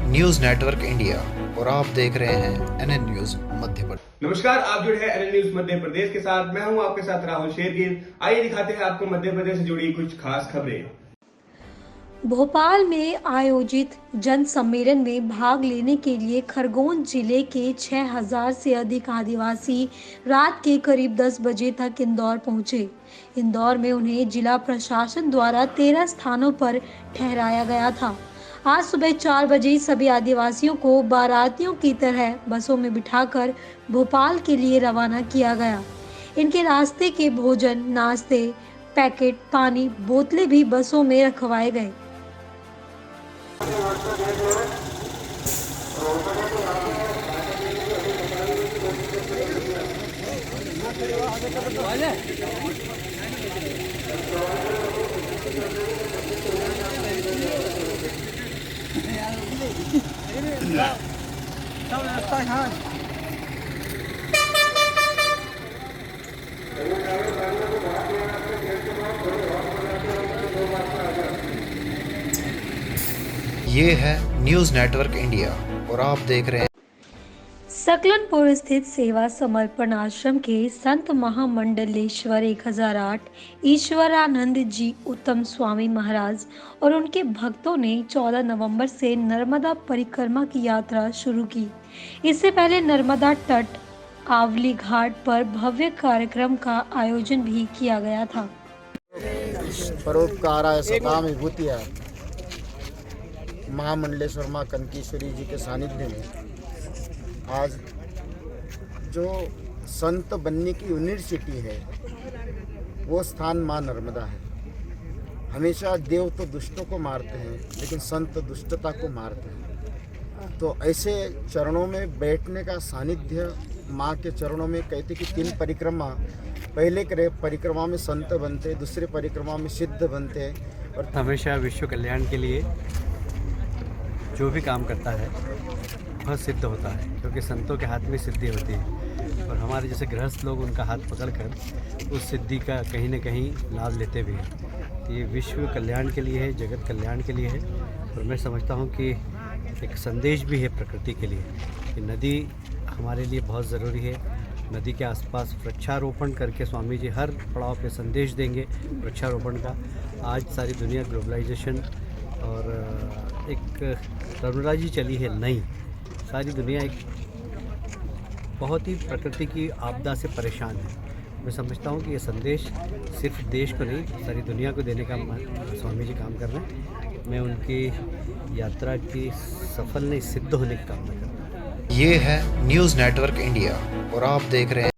News network India और आप देख रहे हैं एनएन न्यूज मध्य प्रदेश। नमस्कार, आप जुड़े हैं एनएन न्यूज मध्य प्रदेश के साथ। मैं हूं आपके साथ राहुल शेरगिल। आइए दिखाते हैं आपको मध्य प्रदेश से जुड़ी कुछ खास खबरें। भोपाल में आयोजित जन सम्मेलन में भाग लेने के लिए खरगोन जिले के 6000 से अधिक आदिवासी रात के करीब 10 बजे तक इंदौर पहुंचे। इंदौर में उन्हें जिला प्रशासन द्वारा 13 स्थानों पर ठहराया गया था। आज सुबह 4 बजे सभी आदिवासियों को बारातियों की तरह बसों में बिठाकर भोपाल के लिए रवाना किया गया। इनके रास्ते के भोजन, नाश्ते, पैकेट, पानी, बोतलें भी बसों में रखवाए गए। ये है न्यूज नेटवर्क इंडिया और आप देख रहे हैं सकलनपुर स्थित सेवा समर्पण आश्रम के संत महामंडलेश्वर 1008 ईश्वरानंद जी उत्तम स्वामी महाराज और उनके भक्तों ने 14 नवंबर से नर्मदा परिक्रमा की यात्रा शुरू की। इससे पहले नर्मदा तट आवली घाट पर भव्य कार्यक्रम का आयोजन भी किया गया था। परोपकाराय सताम विभूतिया महामंडलेश्वर माँ कनकेश्वरी जी के सानिध्य में आज जो संत बनने की यूनिवर्सिटी है वो स्थान माँ नर्मदा है। हमेशा देव तो दुष्टों को मारते हैं लेकिन संत दुष्टता को मारते हैं। तो ऐसे चरणों में बैठने का सानिध्य माँ के चरणों में कहते कि 3 परिक्रमा, पहले परिक्रमा में संत बनते, दूसरे परिक्रमा में सिद्ध बनते और हमेशा विश्व कल्याण के लिए जो भी काम करता है वह सिद्ध होता है, क्योंकि संतों के हाथ में सिद्धि होती है और हमारे जैसे गृहस्थ लोग उनका हाथ पकड़कर उस सिद्धि का कहीं न कहीं लाभ लेते भी हैं। तो ये विश्व कल्याण के लिए है, जगत कल्याण के लिए है और मैं समझता हूँ कि एक संदेश भी है प्रकृति के लिए कि नदी हमारे लिए बहुत ज़रूरी है। नदी के आसपास वृक्षारोपण करके स्वामी जी हर पड़ाव पे संदेश देंगे वृक्षारोपण का। आज सारी दुनिया ग्लोबलाइजेशन और एक टेक्नोलॉजी चली है नई, सारी दुनिया एक बहुत ही प्रकृति की आपदा से परेशान है। मैं समझता हूँ कि ये संदेश सिर्फ देश को नहीं सारी दुनिया को देने का स्वामी जी काम कर रहे हैं। मैं उनकी यात्रा की सफल नहीं सिद्ध होने की कामना करता हूँ। ये है न्यूज नेटवर्क इंडिया और आप देख रहे हैं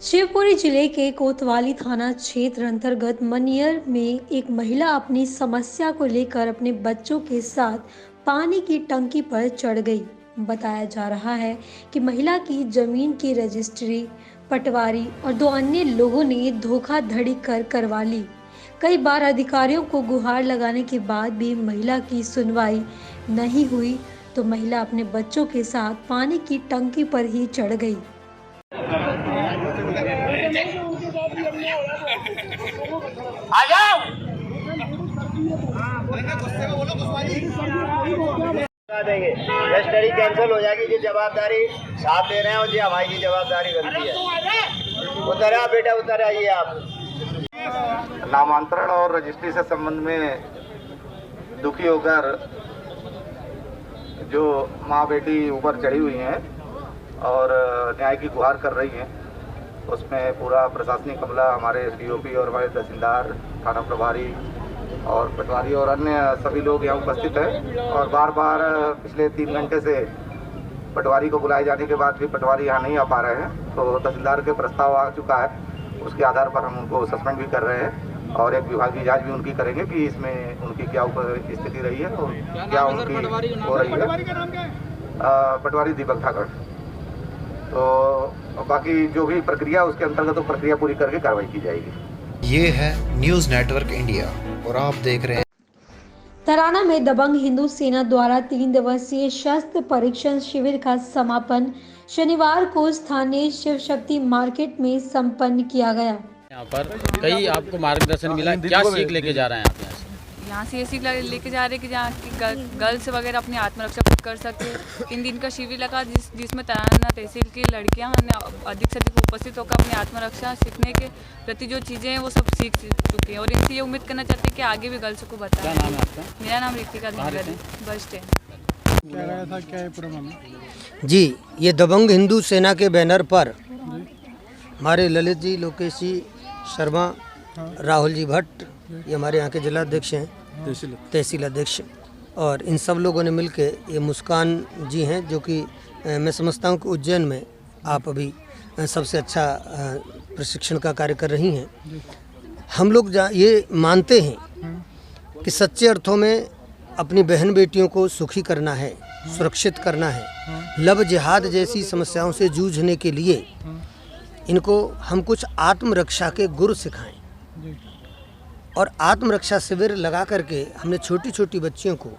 शिवपुरी जिले के कोतवाली थाना क्षेत्र अंतर्गत मनियर में एक महिला अपनी समस्या को लेकर अपने बच्चों के साथ पानी की टंकी पर चढ़ गई। बताया जा रहा है कि महिला की जमीन की रजिस्ट्री पटवारी और 2 अन्य लोगों ने धोखाधड़ी करवा ली। कई बार अधिकारियों को गुहार लगाने के बाद भी महिला की सुनवाई नहीं हुई तो महिला अपने बच्चों के साथ पानी की टंकी पर ही चढ़ गई। आ जाओ देंगे, रजिस्ट्री कैंसिल हो जाएगी। ये जवाबदारी साहब दे रहे हैं और ये हमारी जवाबदारी बनती है। उतर आ बेटा, उतर आइए आप। नामांतरण और रजिस्ट्री से संबंध में दुखी होकर जो माँ बेटी ऊपर चढ़ी हुई हैं और न्याय की गुहार कर रही हैं, उसमें पूरा प्रशासनिक अमला, हमारे डीओपी और हमारे तहसीलदार, थाना प्रभारी और पटवारी और अन्य सभी लोग यहाँ उपस्थित हैं। और बार बार पिछले 3 घंटे से पटवारी को बुलाए जाने के बाद भी पटवारी यहाँ नहीं आ पा रहे हैं। तो तहसीलदार के प्रस्ताव आ चुका है, उसके आधार पर हम उनको सस्पेंड भी कर रहे हैं और एक विभागीय जांच भी उनकी करेंगे कि इसमें उनकी क्या स्थिति रही है और क्या उनकी हो रही है। पटवारी दीपक ठाकर। तो बाकी जो भी प्रक्रिया उसके अंतर्गत तो प्रक्रिया पूरी करके कार्रवाई की जाएगी। ये है न्यूज नेटवर्क इंडिया और आप देख रहे हैं तराना में दबंग हिंदू सेना द्वारा 3 दिवसीय शस्त्र परीक्षण शिविर का समापन शनिवार को स्थानीय शिव शक्ति मार्केट में संपन्न किया गया। यहाँ पर कई आपको मार्गदर्शन मिला, क्या सीख लेके जा रहे हैं आप यहाँ से? यहाँ से ऐसी लेके जा रहे कि जहाँ की गर्ल्स वगैरह अपनी आत्मरक्षा खुद कर सके। 3 दिन का शिविर लगा जिसमें तराना तहसील की लड़कियाँ अधिक से अधिक उपस्थित होकर अपनी आत्मरक्षा सीखने के प्रति जो चीज़ें हैं वो सब सीख चुकी हैं और इनसे ये उम्मीद करना चाहते हैं कि आगे भी गर्ल्स को बताएं। क्या नाम है आपका? मेरा नाम ऋतिका धिंगर है, बस स्टैंड। क्या रहा था, क्या है पूरा मामला? जी, ये दबंग हिंदू सेना के बैनर पर हमारे ललित जी, लोकेश जी शर्मा, राहुल जी भट्ट, ये हमारे यहाँ के जिलाध्यक्ष हैं, तहसील अध्यक्ष, और इन सब लोगों ने मिलकर, ये मुस्कान जी हैं जो कि मैं समझता हूँ कि उज्जैन में आप अभी सबसे अच्छा प्रशिक्षण का कार्य कर रही हैं। हम लोग ये मानते हैं कि सच्चे अर्थों में अपनी बहन बेटियों को सुखी करना है, सुरक्षित करना है। लव जिहाद जैसी समस्याओं से जूझने के लिए इनको हम कुछ आत्मरक्षा के गुर सिखाएं, और आत्मरक्षा शिविर लगा करके हमने छोटी छोटी बच्चियों को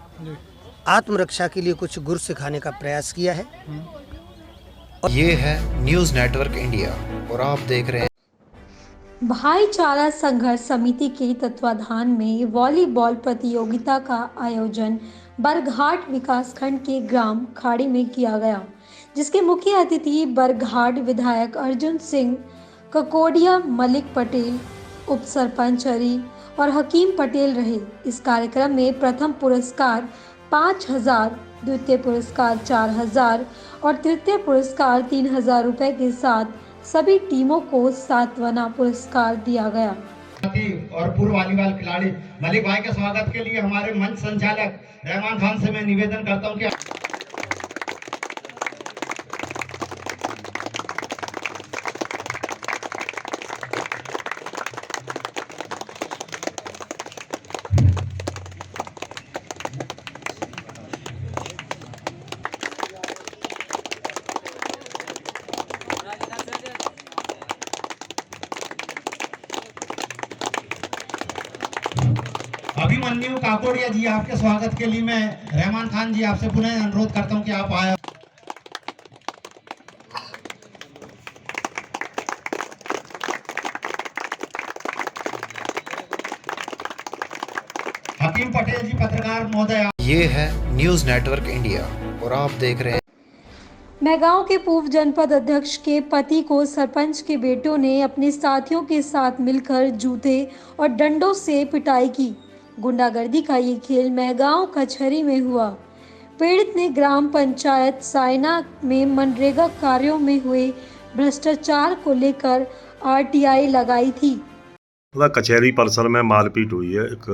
आत्मरक्षा के लिए कुछ गुर सिखाने का प्रयास किया है। ये है न्यूज़ नेटवर्क इंडिया और आप देख रहे हैं भाईचारा संघर्ष समिति के तत्वाधान में वॉलीबॉल प्रतियोगिता का आयोजन बरघाट विकासखंड के ग्राम खाड़ी में किया गया, जिसके मुख्य अतिथि बरघाट विधायक अर्जुन सिंह ककोडिया, मलिक पटेल, उप सरपंच हरी और हकीम पटेल रहे। इस कार्यक्रम में प्रथम पुरस्कार 5,000, द्वितीय पुरस्कार 4,000 और तृतीय पुरस्कार 3,000 रुपए के साथ सभी टीमों को सांत्वना पुरस्कार दिया गया। और पूर्व वॉलीबॉल खिलाड़ी मलिक भाई के स्वागत के लिए हमारे मंच संचालक रहमान खान से मैं निवेदन करता हूं कि अभिमन्यु काकोड़िया जी, आपके स्वागत के लिए मैं रहमान खान जी आपसे पुनः अनुरोध करता हूं कि आप आए। हकीम पटेल जी, पत्रकार महोदय। ये है न्यूज़ नेटवर्क इंडिया और आप देख रहे हैं मेहगांव के पूर्व जनपद अध्यक्ष के पति को सरपंच के बेटों ने अपने साथियों के साथ मिलकर जूते और डंडों से पिटाई की। गुंडागर्दी का ये खेल मेहगांव कचहरी में हुआ। पीड़ित ने ग्राम पंचायत सायना में मनरेगा कार्यों में हुए भ्रष्टाचार को लेकर आरटीआई लगाई थी। कचहरी परिसर में मारपीट हुई है एक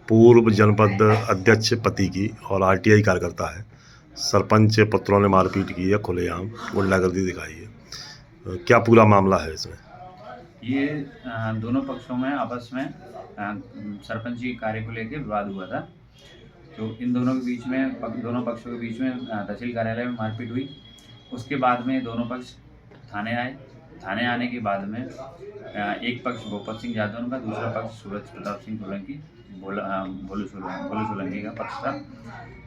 पूर्व जनपद अध्यक्ष पति की और आरटीआई कार्यकर्ता है। सरपंच पुत्रों ने मारपीट की है, खुलेआम गुंडागर्दी दिखाई है। क्या पूरा मामला है इसमें? ये दोनों पक्षों में आपस में सरपंच के कार्य को लेकर विवाद हुआ था। तो इन दोनों के बीच में, दोनों पक्षों के बीच में तहसील कार्यालय में मारपीट हुई। उसके बाद में दोनों पक्ष थाने आए। थाने आने के बाद में एक पक्ष भोपत सिंह यादव का, दूसरा पक्ष सूरज प्रताप सिंह सोलंकी, भोलू सोलंकी का पक्ष था।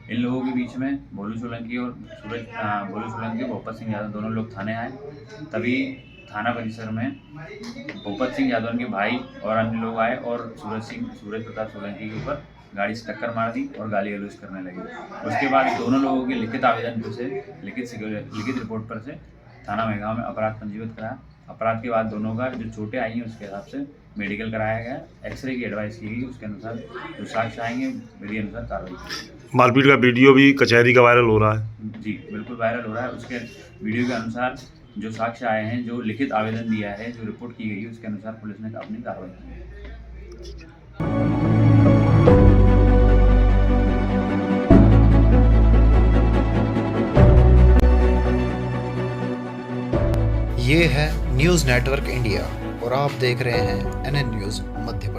इन लोगों के बीच में भोलू सोलंकी और भोलू सोलंकी, भोपत सिंह यादव दोनों लोग थाने आए। तभी थाना परिसर में भोपत सिंह यादव के भाई और अन्य लोग आए और सूरज प्रताप सोलंकी के ऊपर गाड़ी से टक्कर मार दी और गाली गलौज करने लगे। उसके बाद दोनों लोगों के लिखित आवेदन पर से, लिखित रिपोर्ट पर से थाना मेहगांव में अपराध पंजीबद्ध कराया। अपराध के बाद दोनों का जो चोटें आई हैं उसके हिसाब से मेडिकल कराया गया, एक्सरे की एडवाइस की गई। उसके अनुसार जो साक्ष्य आएंगे विधि अनुसार कार्रवाई की। मारपीट का वीडियो भी कचहरी का वायरल हो रहा है। जी बिल्कुल वायरल हो रहा है। उसके वीडियो के अनुसार जो साक्ष्य आए हैं, जो लिखित आवेदन दिया है, जो रिपोर्ट की गई है, उसके अनुसार पुलिस ने अपनी कार्रवाई की है। ये है न्यूज़ नेटवर्क इंडिया और आप देख रहे हैं NN न्यूज़ मध्य प्रदेश।